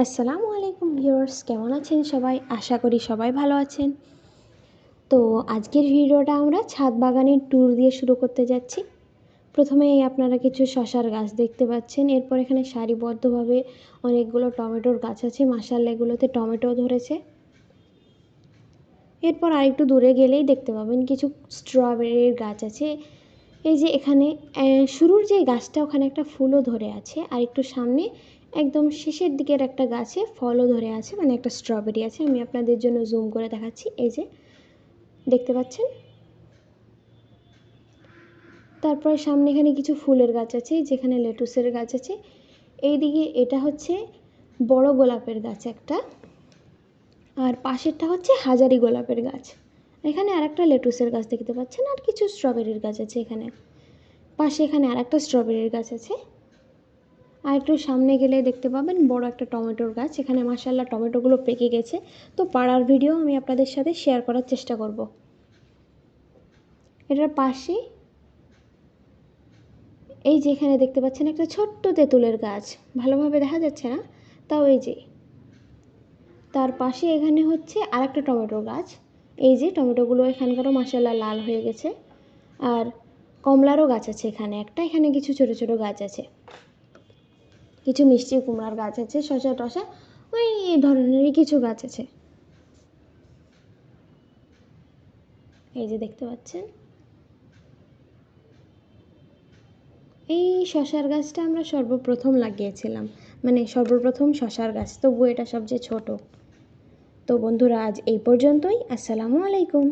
আসসালামু আলাইকুম ভিউয়ার্স, কেমন আছেন সবাই? আশা করি সবাই ভালো আছেন। তো আজকের ভিডিওটা আমরা ছাদ বাগানের ট্যুর দিয়ে শুরু করতে যাচ্ছি। প্রথমেই আপনারা কিছু শসার গাছ দেখতে পাচ্ছেন, এরপর এখানে সারিবদ্ধভাবে অনেকগুলো টমেটোর গাছ আছে। মাশাআল্লাহ, এগুলোতে টমেটো ধরেছে। এরপর আরেকটু দূরে গেলেই দেখতে পাবেন কিছু স্ট্রবেরির গাছ আছে। এই যে এখানে শুরুর যে গাছটা, ওখানে একটা ফুলও ধরে আছে, আর একটু সামনে একদম শেষের দিকের একটা গাছে ফলও ধরে আছে, মানে একটা স্ট্রবেরি আছে। আমি আপনাদের জন্য জুম করে দেখাচ্ছি। এই যে দেখতে পাচ্ছেন। তারপরে সামনে এখানে কিছু ফুলের গাছ আছে, যেখানে লেটুসের গাছ আছে। এইদিকে এটা হচ্ছে বড় গোলাপের গাছ একটা, আর পাশেরটা হচ্ছে হাজারি গোলাপের গাছ। এখানে আরেকটা লেটুসের গাছ দেখতে পাচ্ছেন, আর কিছু স্ট্রবেরির গাছ আছে এখানে। পাশে এখানে আরেকটা স্ট্রবেরির গাছ আছে। আর একটু সামনে গেলে দেখতে পাবেন বড় একটা টমেটোর গাছ। এখানে মাশাআল্লাহ টমেটোগুলো পেকে গেছে, তো পাড়ার ভিডিও আমি আপনাদের সাথে শেয়ার করার চেষ্টা করব। এটার পাশে এই যে এখানে দেখতে পাচ্ছেন একটা ছোট্ট তেঁতুলের গাছ, ভালোভাবে দেখা যাচ্ছে না, তাও এই যে তার পাশে এখানে হচ্ছে আরেকটা টমেটোর গাছ। এই যে টমেটোগুলো এখানকারও মাশাআল্লাহ লাল হয়ে গেছে। আর কমলারও গাছ আছে এখানে একটা, এখানে কিছু ছোট ছোট গাছ আছে, কিছু মিষ্টি কুমড়ার গাছ আছে, শসা টসা ওই ধরনেরই কিছু গাছ আছে। এই যে দেখতে পাচ্ছেন, এই শসার গাছটা আমরা সর্বপ্রথম লাগিয়েছিলাম, মানে সর্বপ্রথম শসার গাছ, তবু এটা সবচেয়ে ছোট। তো বন্ধুরা, আজ এই পর্যন্তই। আসসালামু আলাইকুম।